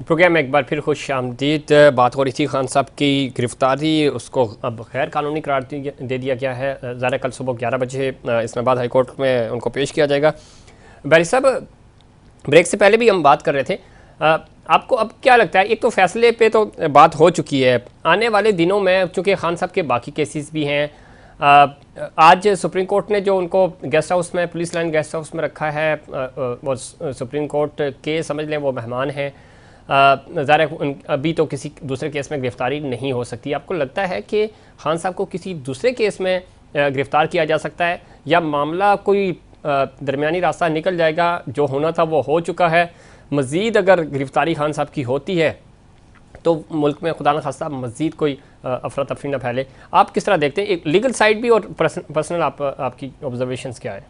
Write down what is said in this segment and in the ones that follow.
Programme में एक बार फिर खुश आमदीद। बात हो रही थी खान साहब की गिरफ्तारी, उसको अब गैर कानूनी करार दे दिया गया है। ज़ाहिर कल सुबह 11 बजे इस्लामाबाद हाई कोर्ट में उनको पेश किया जाएगा। बैरी साहब, ब्रेक से पहले भी हम बात कर रहे थे, आपको अब क्या लगता है, एक तो फैसले पे तो बात हो चुकी है, आने वाले दिनों में चूँकि खान साहब के बाकी केसेस भी हैं, आज सुप्रीम कोर्ट ने जो उनको गेस्ट हाउस में, पुलिस लाइन गेस्ट हाउस में रखा है, वो सुप्रीम कोर्ट के समझ लें वो मेहमान हैं। ज़ाहिर अभी तो किसी दूसरे केस में गिरफ्तारी नहीं हो सकती। आपको लगता है कि खान साहब को किसी दूसरे केस में गिरफ्तार किया जा सकता है, या मामला कोई दरमियानी रास्ता निकल जाएगा, जो होना था वो हो चुका है, मज़ीद अगर गिरफ्तारी खान साहब की होती है तो मुल्क में खुदा न खास्ता मज़ीद कोई अफरा तफरी न फैले? आप किस तरह देखते हैं, एक लीगल साइड भी और पर्सनल आपकी ऑब्जर्वेशंस क्या है?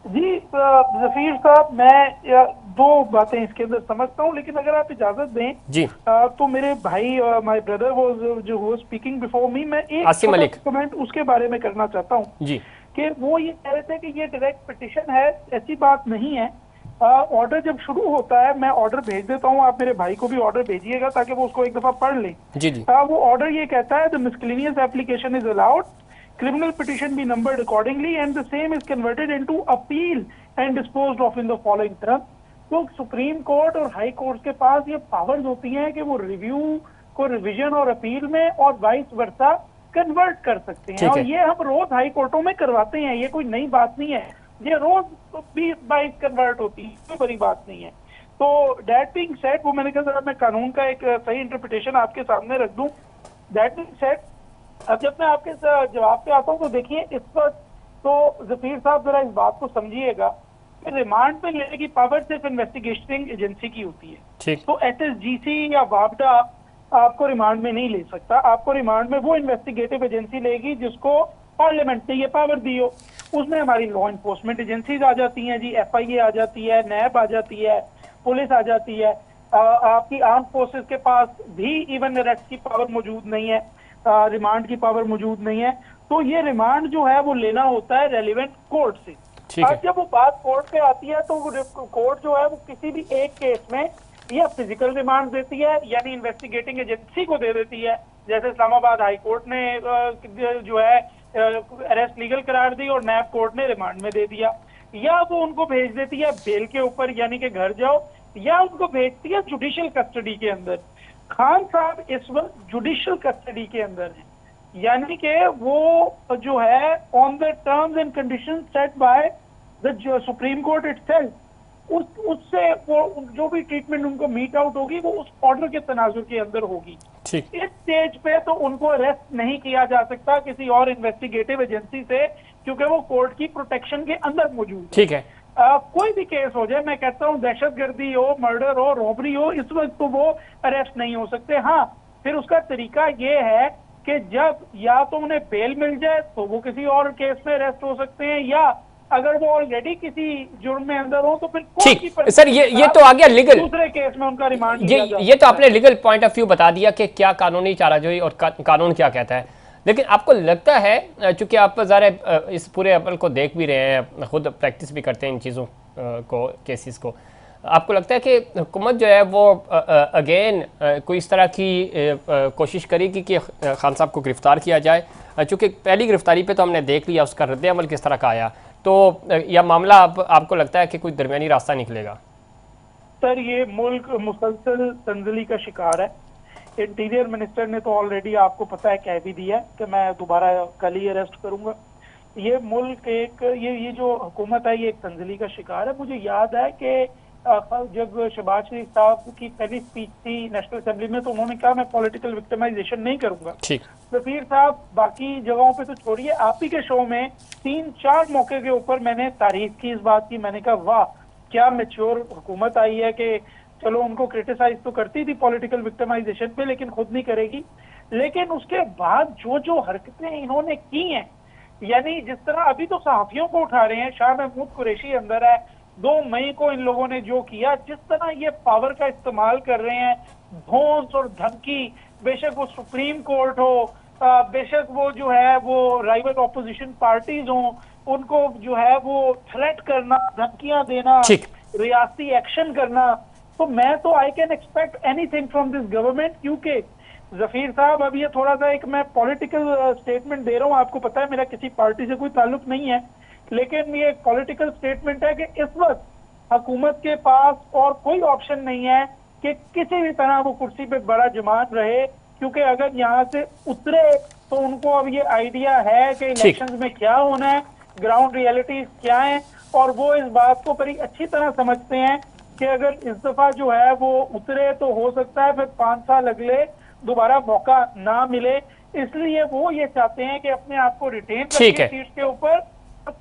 जी जफीर साहब, मैं दो बातें इसके अंदर समझता हूँ, लेकिन अगर आप इजाजत दें जी। तो मेरे भाई माय ब्रदर वो जो स्पीकिंग बिफोर मी, मैं एक आसिम मलिक कमेंट उसके बारे में करना चाहता हूँ जी। कि वो ये कह रहे थे कि ये डायरेक्ट पिटिशन है। ऐसी बात नहीं है। ऑर्डर जब शुरू होता है, मैं ऑर्डर भेज देता हूँ, आप मेरे भाई को भी ऑर्डर भेजिएगा ताकि वो उसको एक दफा पढ़ लें। जी जी। वो ऑर्डर ये कहता है, the miscellaneous application is allowed, criminal petition be numbered accordingly and the same is converted into appeal and disposed of in the following terms। तो सुप्रीम कोर्ट और हाई कोर्ट के पास ये पावर्स होती हैं कि वो रिव्यू को रिवीजन और अपील में और वाइस वर्सा कन्वर्ट कर सकते हैं, और ये हम रोज हाई कोर्टों में करवाते हैं। ये कोई नई बात नहीं है, ये रोज 20-22 कन्वर्ट होती है, कोई बड़ी बात नहीं है। तो दैट बीइंग सेड, वो मैंने कहा मैं कानून का एक सही इंटरप्रिटेशन आपके सामने रख दूं। दैट बीइंग सेड, अब जब मैं आपके जवाब पे आता हूँ तो देखिए, इस वक्त तो जफीर साहब जरा इस बात को समझिएगा कि रिमांड पे लेने की पावर सिर्फ इन्वेस्टिगेटिंग एजेंसी की होती है। तो एसएसजीसी या वापडा आपको रिमांड में नहीं ले सकता। आपको रिमांड में वो इन्वेस्टिगेटिव एजेंसी लेगी जिसको पार्लियामेंट ने ये पावर दी हो। उसमें हमारी लॉ इन्फोर्समेंट एजेंसीज आ जाती हैं जी, FIA आ जाती है, नैब आ जाती है, पुलिस आ जाती है। आपकी आर्म फोर्सेज के पास भी इवन अरेस्ट की पावर मौजूद नहीं है, रिमांड की पावर मौजूद नहीं है। तो ये रिमांड जो है वो लेना होता है रेलिवेंट कोर्ट से। अब जब वो बात कोर्ट पे आती है तो कोर्ट जो है वो किसी भी एक केस में या फिजिकल रिमांड देती है, यानी इन्वेस्टिगेटिंग एजेंसी को दे देती है, जैसे इस्लामाबाद हाई कोर्ट ने जो है अरेस्ट लीगल करार दी और नैब कोर्ट ने रिमांड में दे दिया, या वो उनको भेज देती है बेल के ऊपर, यानी कि घर जाओ, या उनको भेजती है जुडिशियल कस्टडी के अंदर। खान साहब इस वक्त जुडिशियल कस्टडी के अंदर है, यानी कि वो जो है on the terms and conditions set by the supreme court itself, उससे वो जो भी ट्रीटमेंट उनको मीट आउट होगी वो उस ऑर्डर के तनाजुर के अंदर होगी। इस स्टेज पे तो उनको अरेस्ट नहीं किया जा सकता किसी और इन्वेस्टिगेटिव एजेंसी से, क्योंकि वो कोर्ट की प्रोटेक्शन के अंदर मौजूद है। ठीक है। कोई भी केस हो जाए, मैं कहता हूँ दहशतगर्दी हो, मर्डर हो, रॉबरी हो, इस वक्त तो वो अरेस्ट नहीं हो सकते। हाँ, फिर उसका तरीका ये है कि जब या तो उन्हें बेल मिल जाए तो वो किसी और केस में अरेस्ट हो सकते हैं, या अगर वो ऑलरेडी किसी जुर्म में अंदर हो तो फिर ठीक। सर, ये तो आ गया लीगल, दूसरे केस में उनका रिमांड। ये तो आपने लीगल पॉइंट ऑफ व्यू बता दिया कि क्या कानूनी चाराजोई और कानून क्या कहता है। लेकिन आपको लगता है, चूंकि आप ज़रा इस पूरे अमल को देख भी रहे हैं, खुद प्रैक्टिस भी करते हैं इन चीज़ों को, केसेस को, आपको लगता है कि हुकूमत जो है वो अगेन कोई इस तरह की कोशिश करेगी कि खान साहब को गिरफ़्तार किया जाए? चूँकि पहली गिरफ्तारी पे तो हमने देख लिया उसका रद्द अमल किस तरह का आया, तो यह मामला आपको लगता है कि कोई दरमियानी रास्ता निकलेगा? सर, ये मुल्क मुसलसल तंजली का शिकार है। इंटीरियर मिनिस्टर ने तो ऑलरेडी आपको पता है कह भी दिया कि मैं दोबारा कल ही अरेस्ट करूंगा। ये मुल्क ये जो हुकूमत है ये एक तंजली का शिकार है। मुझे याद है कि जब शहबाज शरीफ साहब की पहली स्पीच थी नेशनल असेंबली में तो उन्होंने कहा मैं पॉलिटिकल विक्टिमाइजेशन नहीं करूंगा। जफीर साहब, बाकी जगहों पे तो छोड़िए, आप ही के शो में 3-4 मौके के ऊपर मैंने तारीफ की इस बात की। मैंने कहा वाह, क्या मैच्योर हुकूमत आई है कि चलो उनको क्रिटिसाइज तो करती थी पॉलिटिकल विक्टिमाइजेशन पे, लेकिन खुद नहीं करेगी। लेकिन उसके बाद जो हरकतें इन्होंने की हैं, यानी जिस तरह अभी तो सहाफियों को उठा रहे हैं, शाह महमूद कुरैशी अंदर है, 2 मई को इन लोगों ने जो किया, जिस तरह ये पावर का इस्तेमाल कर रहे हैं, धौंस और धमकी, बेशक वो सुप्रीम कोर्ट हो, बेशक वो जो है वो राइवल ऑपोजिशन पार्टीज हो, उनको जो है वो थ्रेट करना, धमकियां देना, रियासती एक्शन करना, तो मैं तो I can expect anything from this government, क्योंकि जफीर साहब अब ये थोड़ा सा एक मैं पॉलिटिकल स्टेटमेंट दे रहा हूँ, आपको पता है मेरा किसी पार्टी से कोई ताल्लुक नहीं है, लेकिन ये एक पॉलिटिकल स्टेटमेंट है कि इस वक्त हुकूमत के पास और कोई ऑप्शन नहीं है कि किसी भी तरह वो कुर्सी पे बड़ा जमात रहे, क्योंकि अगर यहाँ से उतरे तो उनको अब ये आइडिया है कि इलेक्शंस में क्या होना है, ग्राउंड रियलिटीज क्या है, और वो इस बात को बड़ी अच्छी तरह समझते हैं कि अगर इस दफा जो है वो उतरे तो हो सकता है फिर 5 साल अगले दोबारा मौका ना मिले, इसलिए वो ये चाहते हैं कि अपने आप को रिटेन रखें सीट के ऊपर,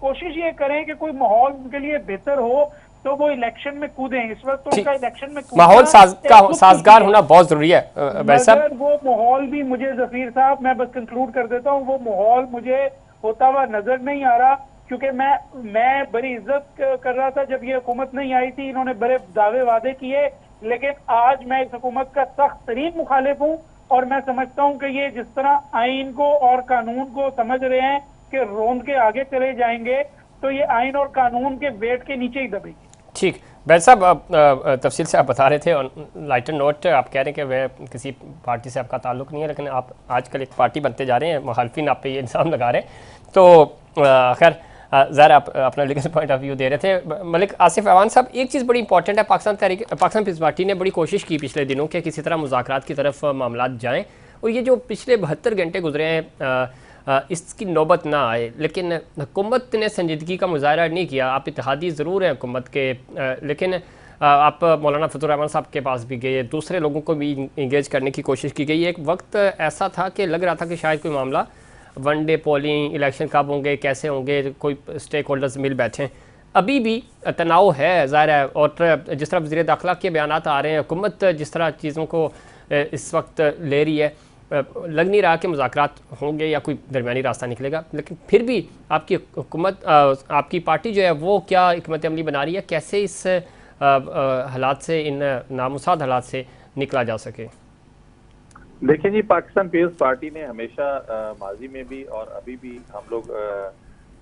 कोशिश ये करें कि कोई माहौल उनके लिए बेहतर हो तो वो इलेक्शन में कूदें। इस वक्त तो उनका इलेक्शन में माहौल साजगार होना बहुत जरूरी है। मगर वो माहौल भी मुझे जफीर साहब, मैं बस कंक्लूड कर देता हूँ, वो माहौल मुझे होता हुआ नजर नहीं आ रहा, क्योंकि मैं बड़ी इज्जत कर रहा था जब ये हुकूमत नहीं आई थी, इन्होंने बड़े दावे वादे किए, लेकिन आज मैं इस हुकूमत का सख्त तरीन मुखालिफ हूँ, और मैं समझता हूँ कि ये जिस तरह आइन को और कानून को समझ रहे हैं कि रोंद के आगे चले जाएंगे, तो ये आइन और कानून के वेट के नीचे ही दबेगी। ठीक, बैर साहब तफसील से आप बता रहे थे, और लाइटर नोट आप कह रहे हैं कि वह किसी पार्टी से आपका ताल्लुक नहीं है, लेकिन आप आजकल एक पार्टी बनते जा रहे हैं, मुखालफिन आप पे ये इल्ज़ाम लगा रहे हैं। तो खैर ज़रा आप अपना लीगल पॉइंट ऑफ व्यू दे रहे थे। मलिक आसिफ अवान साहब, एक चीज़ बड़ी इंपॉर्टेंट है, पाकिस्तान पीपल्स पार्टी ने बड़ी कोशिश की पिछले दिनों कि किसी तरह मुज़ाकरात की तरफ मामला जाएँ, और ये जो पिछले 72 घंटे गुजरे हैं इसकी नौबत ना आए, लेकिन हुकूमत ने संजीदगी का मुजाहरा नहीं किया। आप इत्तेहादी ज़रूर हैं हुकूमत के, लेकिन आप मौलाना फजल रहमान साहब के पास भी गए, दूसरे लोगों को भी इंगेज करने की कोशिश की गई। एक वक्त ऐसा था कि लग रहा था कि शायद कोई मामला वनडे पोलिंग, इलेक्शन कब होंगे, कैसे होंगे, कोई स्टेक होल्डर्स मिल बैठें, अभी भी तनाव है ज़ाहिर है। और जिस तरह वज़ीर दाखिला के बयान आ रहे हैं, हुकूमत जिस तरह चीज़ों को इस वक्त ले रही है, लग नहीं रहा कि मुज़ाकरात होंगे या कोई दरमियानी रास्ता निकलेगा। लेकिन फिर भी आपकी हुकूमत, आपकी पार्टी जो है वो क्या हिकमत अमली बना रही है, कैसे इस हालात से, इन नामुसाद हालात से निकला जा सके? देखिए जी, पाकिस्तान पीपल्स पार्टी ने हमेशा माजी में भी और अभी भी हम लोग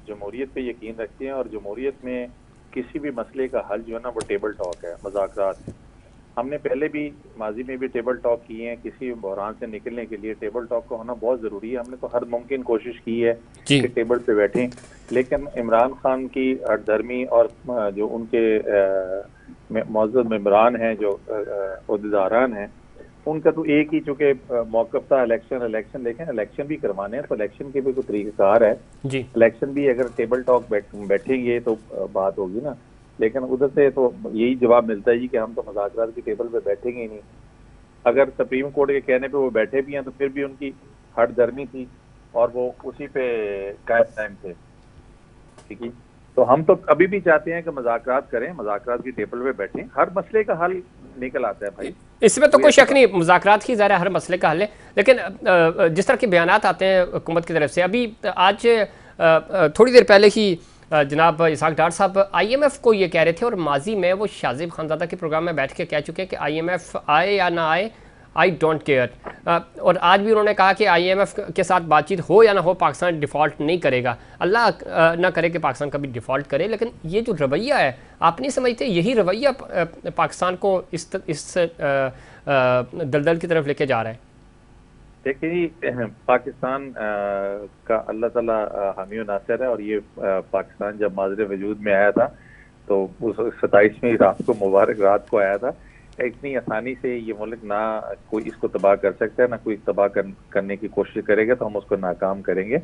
जमहूरियत पे यकीन रखते हैं, और जमहूरियत में किसी भी मसले का हल जो है ना वो टेबल टॉक है, मुज़ाकरात है। हमने पहले भी माजी में भी टेबल टॉक किए हैं, किसी बहरान से निकलने के लिए टेबल टॉक का होना बहुत ज़रूरी है। हमने तो हर मुमकिन कोशिश की है कि टेबल पे बैठें, लेकिन इमरान खान की हठधर्मी और जो उनके मौजूद मेंबरान हैं, जो अहदेदारान हैं, उनका तो एक ही चूँकि मौक़िफ़ था इलेक्शन, लेकिन इलेक्शन भी करवाने हैं तो इलेक्शन के भी कोई तरीक़ाकार है जी। इलेक्शन भी अगर टेबल टॉक बैठेंगे तो बात होगी ना, लेकिन उधर से तो यही जवाब मिलता है जी कि हम तो मुज़ाकरात की टेबल पे बैठेंगे ही नहीं। अगर सुप्रीम कोर्ट के कहने पे वो बैठे भी हैं तो फिर भी उनकी हठधर्मी थी और वो उसी पे कायम थे, ठीक है। तो हम तो अभी भी चाहते हैं कि मुज़ाकरात करें, मुज़ाकरात की टेबल पे बैठें, हर मसले का हल निकल आता है भाई, इसमें तो कोई शक नहीं, मुज़ाकरात ही ज़रा हर मसले का हल है। लेकिन जिस तरह के बयान आते हैं हुकूमत की तरफ से, अभी आज थोड़ी देर पहले ही जनाब इसहाक डार साहब IMF को ये कह रहे थे, और माजी में वो शाजिब खानज़ादा के प्रोग्राम में बैठ के कह चुके हैं कि IMF आए या ना आए, आई डोंट केयर। और आज भी उन्होंने कहा कि IMF के साथ बातचीत हो या ना हो, पाकिस्तान डिफ़ॉल्ट नहीं करेगा। अल्लाह ना करे कि पाकिस्तान कभी डिफ़ॉल्ट करे, लेकिन ये जो रवैया है, आप नहीं समझते यही रवैया पाकिस्तान को इस दलदल की तरफ लेके जा रहा है? देखिए जी, पाकिस्तान का अल्लाह ताला हामी व नासिर है, और ये पाकिस्तान जब माज़रे वजूद में आया था तो उस 27वीं रात को, मुबारक रात को आया था। इतनी आसानी से ये मुल्क ना कोई इसको तबाह कर सकता है, ना कोई तबाह करने की कोशिश करेगा, तो हम उसको नाकाम करेंगे।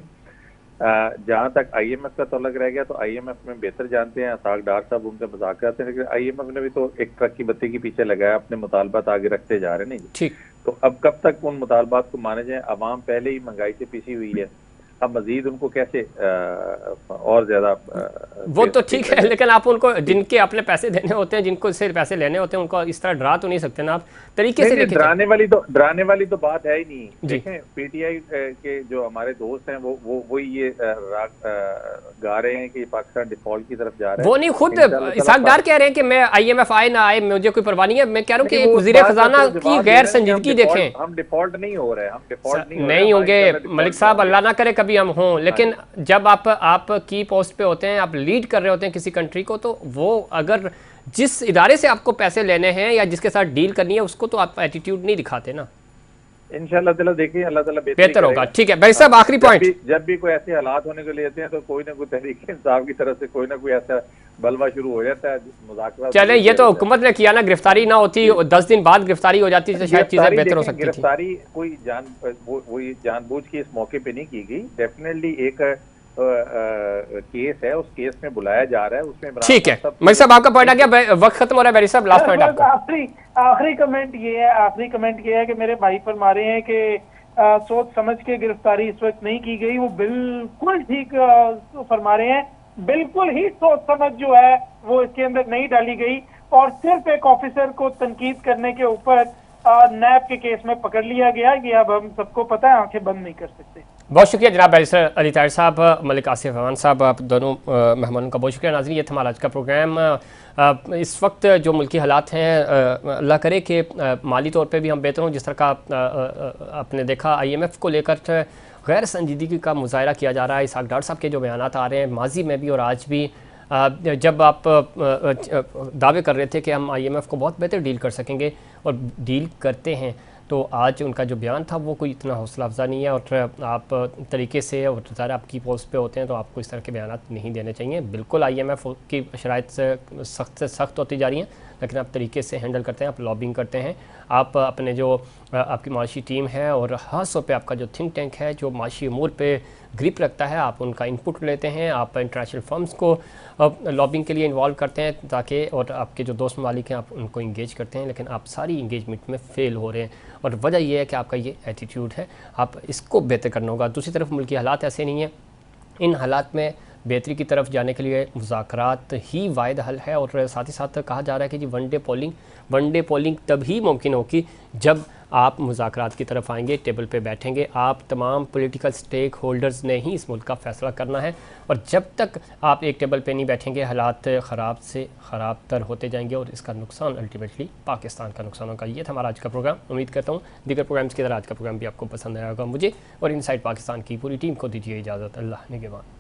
जहाँ तक IMF का तल्लुक रह गया, तो IMF में बेहतर जानते हैं, इसहाक डार साहब उनके मज़ाक़ात हैं, लेकिन IMF ने भी तो एक ट्रक की बत्ती के पीछे लगाया, अपने मुतालबात आगे रखते जा रहे हैं। नहीं ठीक, तो अब कब तक उन मुतालबात को माने जाए? अवाम पहले ही महंगाई से पिसी हुई है, अब मजीद उनको कैसे और ज्यादा वो तो ठीक है, लेकिन आप उनको जिनके अपने पैसे देने होते हैं, जिनको इससे पैसे लेने होते हैं, उनको इस तरह डरा तो नहीं सकते ना आप तरीके से? डराने वाली तो बात है ही नहीं। देखें, PTI के जो हमारे दोस्त हैं वो ये गा रहे हैं कि पाकिस्तान डिफॉल्ट की तरफ जा रहा है। वो नहीं, खुद इसहाक डार कह रहे हैं कि मैं IMF आए ना आए मुझे कोई परवाह नहीं है। मैं कह रहा हूँ कि वज़ीर खजाना की गैर संजीदगी देखें। हम डिफॉल्ट नहीं हो रहे, हम डिफॉल्ट नहीं होंगे मलिक साहब, अल्लाह ना करे कभी हम हों, लेकिन जब आप की पोस्ट पे होते हैं, आप लीड कर रहे होते हैं किसी कंट्री को, तो वो अगर जिस इदारे से आपको पैसे लेने हैं या जिसके साथ डील करनी है उसको तो आप एटीट्यूड नहीं दिखाते ना। इंशाल्लाह ताला देखिए अल्लाह ताला बेहतर होगा। ठीक है भाई साहब, आखिरी पॉइंट। जब भी कोई ऐसे हालात होने को लेते हैं तो कोई ना कोई तहरीक इंसाफ की तरफ से कोई ना कोई ऐसा बलवा शुरू हो जाता है, मुज़ाकरा। चले, ये तो हुकूमत ने किया ना, गिरफ्तारी ना होती 10 दिन बाद गिरफ्तारी हो जाती तो शायद चीजें बेहतर हो सकती थी। गिरफ्तारी कोई जानबूझ के इस मौके पे नहीं की गई। डेफिनेटली एक केस है, उस केस में बुलाया जा रहा है, उसमें ठीक है। मलिक साहब आपका पॉइंट आ गया, वक्त खत्म हो रहा है। वेरी साहब लास्ट पॉइंट आपका। आखिरी कमेंट ये है कि मेरे भाई फरमा रहे हैं कि सोच समझ के गिरफ्तारी इस वक्त नहीं की गई। वो बिल्कुल ठीक फरमा रहे हैं, बिल्कुल ही सोच समझ जो है वो इसके अंदर नहीं डाली गई और सिर्फ एक ऑफिसर को तनकीद करने के ऊपर नैब के केस में पकड़ लिया गया। ये अब हम सबको पता है, आंखें बंद नहीं कर सकते। बहुत शुक्रिया जनाब बैरिस्टर अली ताहिर साहब, मलिक आसिफ अमान साहब, आप दोनों मेहमानों का बहुत शुक्रिया। नाज़रीन, ये था हमारा आज का प्रोग्राम। इस वक्त जो मुल्की हालात हैं, अल्लाह करे कि माली तौर पे भी हम बेहतर हों। जिस तरह का आपने देखा IMF को लेकर गैर संजीदगी का मुजाहरा किया जा रहा है। इसहाक डार साहब के जो बयान आ रहे हैं माजी में भी और आज भी, जब आप दावे कर रहे थे कि हम IMF को बहुत बेहतर डील कर सकेंगे और डील करते हैं, तो आज उनका जो बयान था वो कोई इतना हौसला अफजा नहीं है। और आप तरीके से, और ज़रा आपकी पोस्ट पे होते हैं तो आपको इस तरह के बयान नहीं देने चाहिए। बिल्कुल IMF की शराइत से सख्त होती जा रही हैं, लेकिन आप तरीके से हैंडल करते हैं, आप लॉबिंग करते हैं, आप अपने जो आपकी माशी टीम है और ख़ास तौर पे आपका जो थिंक टैंक है जो माशी अमूर पे ग्रिप रखता है, आप उनका इनपुट लेते हैं, आप इंटरनेशनल फर्म्स को लॉबिंग के लिए इन्वॉल्व करते हैं ताकि, और आपके जो दोस्त ममालिक हैं आप उनको इंगेज करते हैं, लेकिन आप सारी इंगेजमेंट में फ़ेल हो रहे हैं। और वजह यह है कि आपका ये एटीट्यूड है, आप इसको बेहतर करना होगा। दूसरी तरफ मुल्की हालात ऐसे नहीं हैं, इन हालात में बेहतरी की तरफ जाने के लिए मुज़ाकरात ही वाहिद हल है। और साथ ही साथ कहा जा रहा है कि जी वन डे पोलिंग तभी मुमकिन होगी जब आप मुज़ाकरात की तरफ आएंगे, टेबल पे बैठेंगे। आप तमाम पॉलिटिकल स्टेक होल्डर्स ने ही इस मुल्क का फ़ैसला करना है, और जब तक आप एक टेबल पे नहीं बैठेंगे हालात ख़राब से ख़राब तर होते जाएंगे और इसका नुकसान अल्टीमेटली पाकिस्तान का नुकसान होगा। ये था हमारा आज का प्रोग्राम। उम्मीद करता हूँ दीगर प्रोग्राम्स की तरह आज का प्रोग्राम भी आपको पसंद आया होगा। मुझे और इनसाइड पाकिस्तान की पूरी टीम को दीजिए इजाज़त। अल्लाह निगहबान।